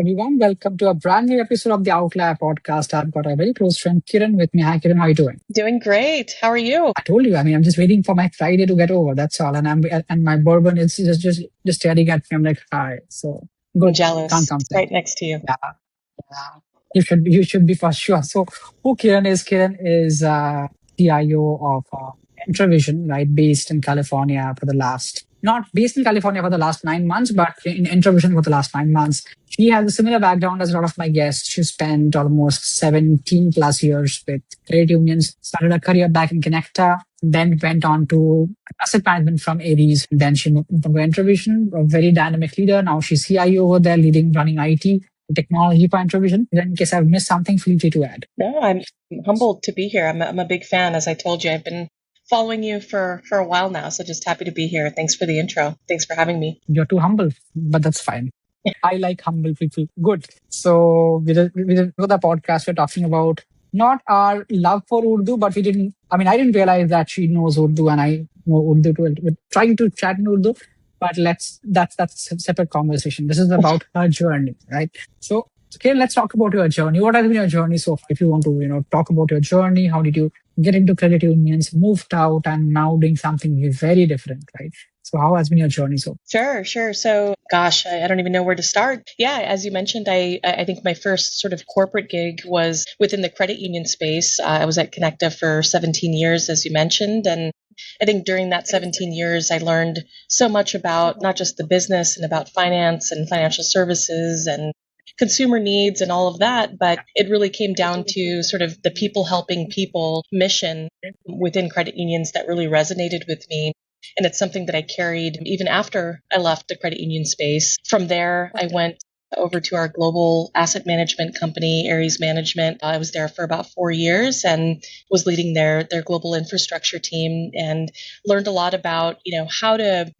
Everyone, welcome to a brand new episode of the Outlier Podcast. I've got a very close friend, Kiran, with me. Hi, Kiran. How are you doing? Doing great. How are you? I told you. I'm just waiting for my Friday to get over. That's all. And my bourbon is just staring at me. I'm like, hi. So I'm good. jealous. Can't complain. Right next to you. Yeah, yeah. You should be for sure. So who Kiran is? Kiran is CIO of Entravision, right? Based in California for the last, not based in California for the last 9 months, but in Entravision for the last 9 months. She has a similar background as a lot of my guests. She spent almost 17 plus years with credit unions, started a career back in Kinecta, then went on to asset management from Aries. Then she moved to Entravision, a very dynamic leader. Now she's CIO over there, running IT technology for Entravision. In case I've missed something, feel free to add. No, I'm humbled to be here. I'm a big fan. As I told you, I've been following you for a while now. So just happy to be here. Thanks for the intro. Thanks for having me. You're too humble, but that's fine. I like humble people. Good. So with the podcast, we're talking about not our love for Urdu, but I didn't realize that she knows Urdu and I know Urdu too. We're trying to chat in Urdu, but that's a separate conversation. This is about her journey, right? So, okay, let's talk about your journey. What has been your journey so far? If you want to, talk about your journey, how did you get into credit unions, moved out, and now doing something very different, right? So how has been your journey so far? Sure. So, gosh, I don't even know where to start. Yeah, as you mentioned, I think my first sort of corporate gig was within the credit union space. I was at Kinecta for 17 years, as you mentioned. And I think during that 17 years, I learned so much about not just the business and about finance and financial services and consumer needs and all of that, but it really came down to sort of the people helping people mission within credit unions that really resonated with me. And it's something that I carried even after I left the credit union space. From there, I went over to our global asset management company, Aries Management. I was there for about 4 years and was leading their global infrastructure team and learned a lot about, how to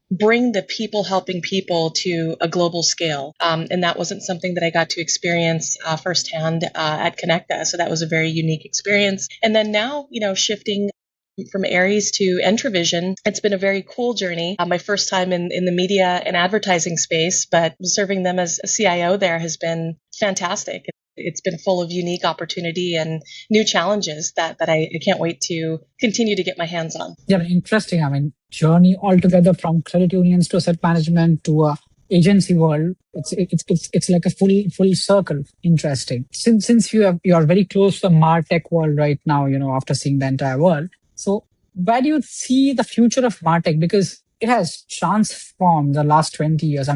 bring the people helping people to a global scale. And that wasn't something that I got to experience firsthand at Kinecta. So that was a very unique experience. And then now, shifting from Aries to Entravision, it's been a very cool journey. My first time in the media and advertising space, but serving them as a CIO there has been fantastic. It's been full of unique opportunity and new challenges that I can't wait to continue to get my hands on. Yeah, interesting. Journey altogether from credit unions to asset management to agency world. It's like a full circle. Interesting. Since you are very close to the MarTech world right now, after seeing the entire world. So where do you see the future of MarTech? Because it has transformed the last 20 years.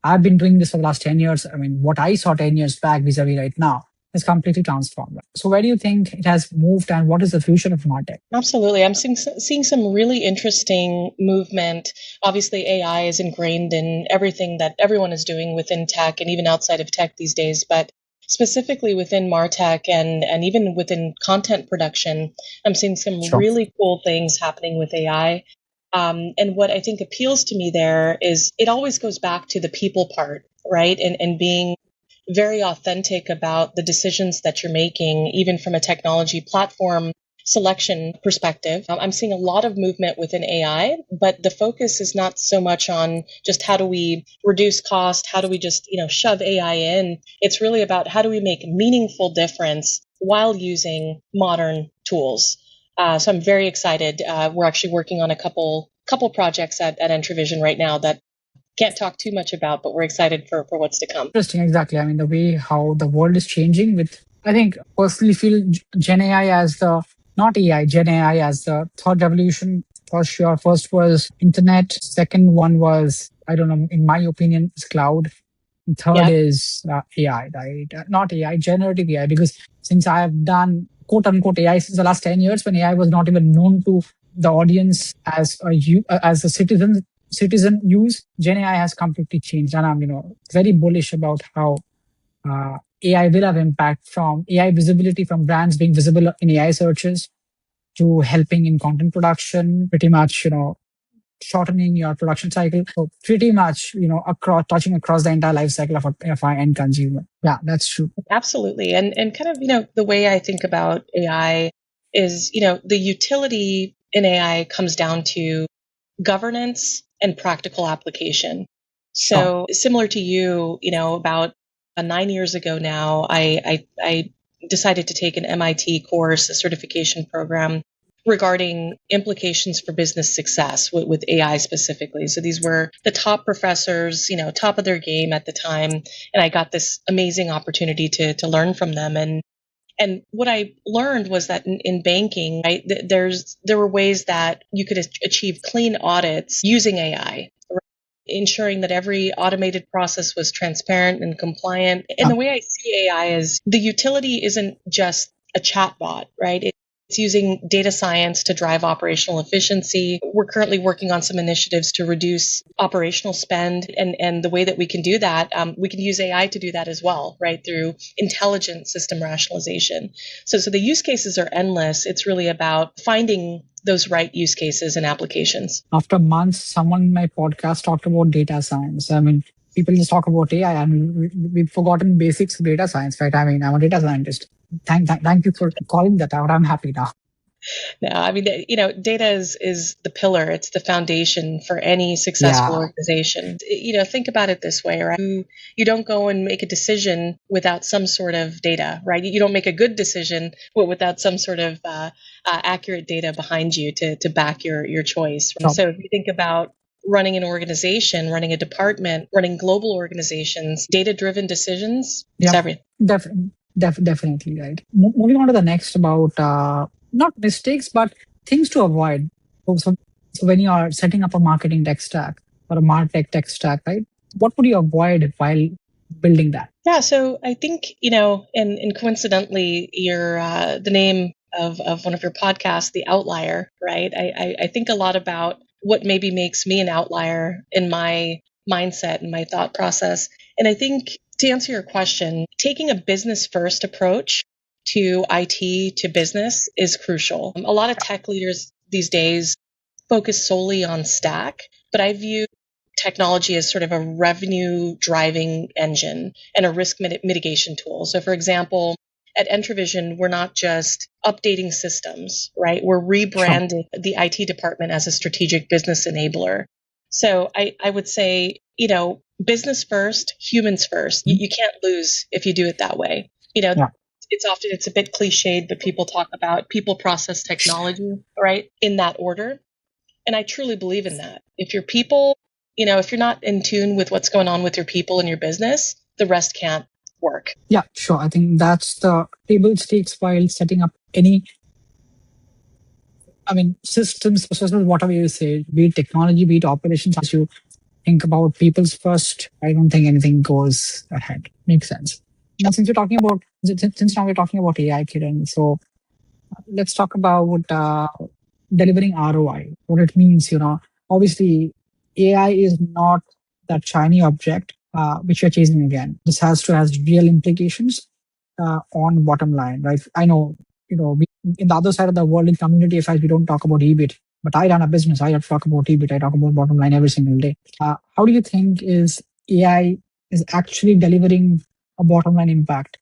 I've been doing this for the last 10 years. What I saw 10 years back vis-a-vis right now has completely transformed. So where do you think it has moved and what is the future of MarTech? Absolutely. I'm seeing some really interesting movement. Obviously, AI is ingrained in everything that everyone is doing within tech and even outside of tech these days. But specifically within MarTech and even within content production, I'm seeing some really cool things happening with AI. And what I think appeals to me there is it always goes back to the people part, right? And being very authentic about the decisions that you're making, even from a technology platform selection perspective. I'm seeing a lot of movement within AI, but the focus is not so much on just how do we reduce cost, how do we just, shove AI in. It's really about how do we make meaningful difference while using modern tools. So I'm very excited. We're actually working on a couple projects at Entravision right now that can't talk too much about, but we're excited for what's to come. Interesting, exactly. The way how the world is changing I think personally feel Gen AI as not AI, Gen AI as the third revolution for sure. First was internet. Second one was, I don't know, in my opinion, is cloud. And third is AI, right? Not AI, generative AI, because since I have done quote unquote AI since the last 10 years when AI was not even known to the audience as a citizen use, Gen AI has completely changed. And I'm, very bullish about how AI will have impact from AI visibility from brands being visible in AI searches to helping in content production, pretty much, shortening your production cycle. So pretty much, touching across the entire life cycle of our end consumer. Yeah, that's true. Absolutely. And kind of, the way I think about AI is, the utility in AI comes down to governance and practical application. So similar to you, about 9 years ago now, I decided to take an MIT course, a certification program regarding implications for business success with AI specifically. So these were the top professors, top of their game at the time. And I got this amazing opportunity to learn from them. And what I learned was that in banking, right, there were ways that you could achieve clean audits using AI, right? Ensuring that every automated process was transparent and compliant. And the way I see AI is the utility isn't just a chatbot, right? It's using data science to drive operational efficiency. We're currently working on some initiatives to reduce operational spend. And the way that we can do that, we can use AI to do that as well, right? Through intelligent system rationalization. So the use cases are endless. It's really about finding those right use cases and applications. After months, someone in my podcast talked about data science. I mean, people just talk about AI and we've forgotten basics of data science, right? I mean, I'm a data scientist. Thank you for calling that out. I'm happy now. No, I mean, data is the pillar. It's the foundation for any successful organization. Think about it this way, right? You don't go and make a decision without some sort of data, right? You don't make a good decision without some sort of accurate data behind you to back your choice. Right? So if you think about running an organization, running a department, running global organizations, data-driven decisions, it's everything. Definitely, right. Moving on to the next about not mistakes, but things to avoid. So when you are setting up a marketing tech stack or a MarTech tech stack, right, what would you avoid while building that? Yeah, so I think, and coincidentally, the name of one of your podcasts, The Outlier, right? I think a lot about what maybe makes me an outlier in my mindset and my thought process. And I think to answer your question, taking a business first approach to IT, to business is crucial. A lot of tech leaders these days focus solely on stack, but I view technology as sort of a revenue driving engine and a risk mitigation tool. So for example, at Entravision, we're not just updating systems, right? We're rebranding the IT department as a strategic business enabler. So I would say, business first, humans first. You can't lose if you do it that way. It's a bit cliched, but people talk about people, process, technology, right? In that order. And I truly believe in that. If your people, if you're not in tune with what's going on with your people and your business, the rest can't work. Yeah, sure. I think that's the table stakes while setting up any, systems, processes, whatever you say, be it technology, be it operations, as you think about people's first, I don't think anything goes ahead. Makes sense. Now, since now we're talking about AI, Kiran, so let's talk about delivering ROI, what it means. Obviously, AI is not that shiny object which you're chasing again. This has real implications on bottom line, right? I know, in the other side of the world in community affairs, we don't talk about EBIT, but I run a business. I have to talk about EBIT. I talk about bottom line every single day. How do you think is AI is actually delivering a bottom line impact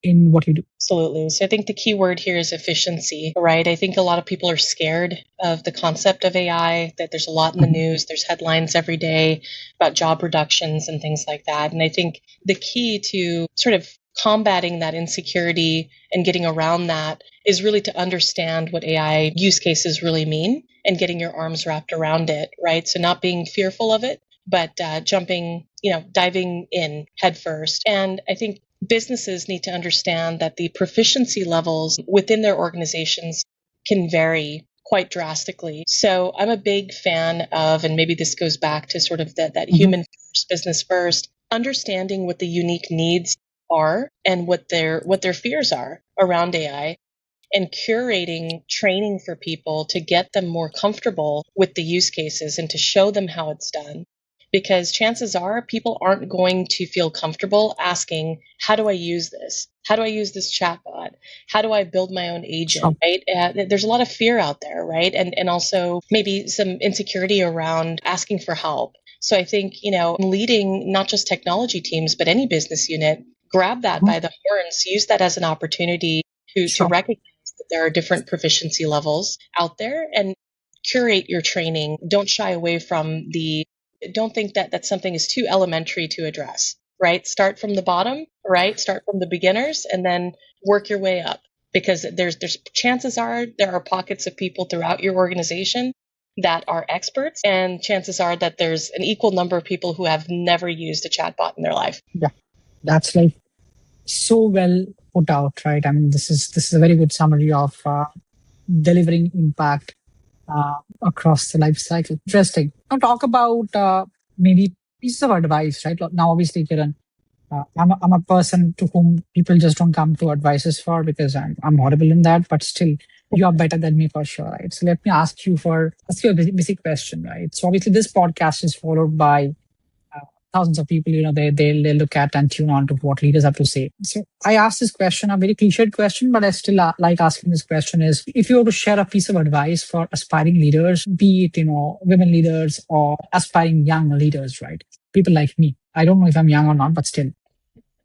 in what you do? Absolutely. So I think the key word here is efficiency, right? I think a lot of people are scared of the concept of AI, that there's a lot in the news, there's headlines every day about job reductions and things like that. And I think the key to sort of combating that insecurity and getting around that is really to understand what AI use cases really mean and getting your arms wrapped around it, right? So not being fearful of it, but diving in head first. And I think businesses need to understand that the proficiency levels within their organizations can vary quite drastically. So I'm a big fan of, and maybe this goes back to sort of that human first, business first, understanding what the unique needs are and what their fears are around AI, and curating training for people to get them more comfortable with the use cases and to show them how it's done. Because chances are people aren't going to feel comfortable asking, how do I use this? How do I use this chatbot? How do I build my own agent, right? There's a lot of fear out there, right? And also maybe some insecurity around asking for help. So I think, leading not just technology teams, but any business unit, grab that by the horns, use that as an opportunity to recognize that there are different proficiency levels out there and curate your training. Don't shy away from don't think that something is too elementary to address. right? Start from the bottom, right? Start from the beginners and then work your way up, because there's chances are there are pockets of people throughout your organization that are experts, and chances are that there's an equal number of people who have never used a chatbot in their life. Yeah, that's like so well put out, right? I mean, this is a very good summary of delivering impact across the life cycle. Interesting. Now talk about maybe pieces of advice, right? Now, obviously, Kiran, I'm a person to whom people just don't come to advices for because I'm horrible in that, but still, you are better than me for sure, right? So let me ask you a basic question, right? So obviously, this podcast is followed by thousands of people. They look at and tune on to what leaders have to say. So I asked this question, a very cliched question, but I still like asking this question: is if you were to share a piece of advice for aspiring leaders, be it women leaders or aspiring young leaders, right? People like me. I don't know if I'm young or not, but still.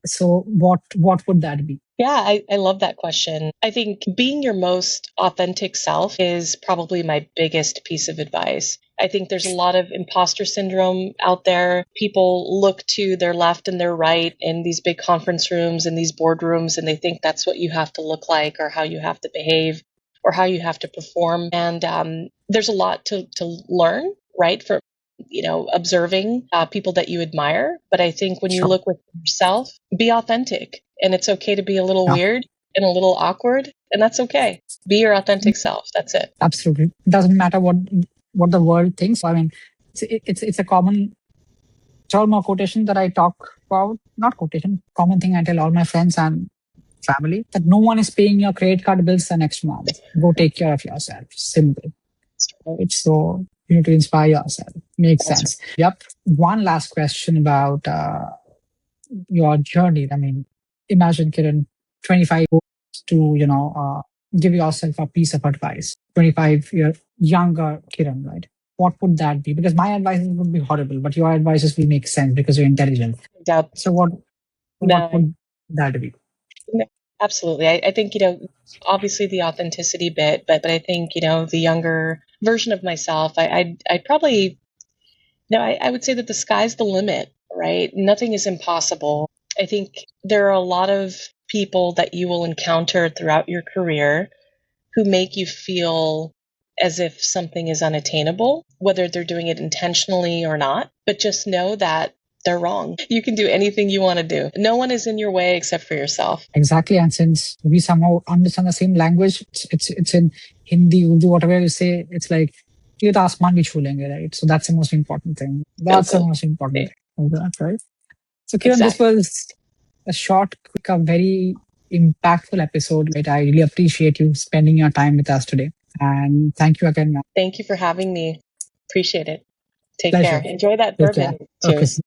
So what would that be? Yeah, I love that question. I think being your most authentic self is probably my biggest piece of advice. I think there's a lot of imposter syndrome out there. People look to their left and their right in these big conference rooms and these boardrooms, and they think that's what you have to look like or how you have to behave or how you have to perform. And there's a lot to learn, right, from observing people that you admire. But I think when you Sure. look with yourself, be authentic. And it's okay to be a little Yeah, weird and a little awkward. And that's okay. Be your authentic self. That's it. absolutely. It doesn't matter what the world thinks. I mean, it's a common term or quotation that I talk about. Not quotation, common thing I tell all my friends and family, that no one is paying your credit card bills the next month. Go take care of yourself. Simple. Right? So you need to inspire yourself. Makes That's sense. Yep. One last question about your journey. I mean, imagine, Kiran, 25 to give yourself a piece of advice. 25-year younger Kiran, right? What would that be? Because my advices would be horrible, but your advices will make sense because you're intelligent. doubt. So what No, would that be? no, absolutely. I think, obviously the authenticity bit, but I think, the younger version of myself, I'd probably, I would say that the sky's the limit, right? Nothing is impossible. I think there are a lot of people that you will encounter throughout your career who make you feel as if something is unattainable, whether they're doing it intentionally or not. But just know that they're wrong. You can do anything you want to do. No one is in your way except for yourself. Exactly. And since we somehow understand the same language, it's in Hindi, Urdu, whatever you say, it's like, ये तो आसमान भी छू लेंगे, right? So that's the most important thing. That's the Bilkul. most important thing, right? So Kiran, this Exactly. was a short, quick, a very impactful episode. Right? I really appreciate you spending your time with us today. And thank you again. Thank you for having me. Appreciate it. Take Pleasure. care. Enjoy that Take care. bourbon. Okay. Cheers.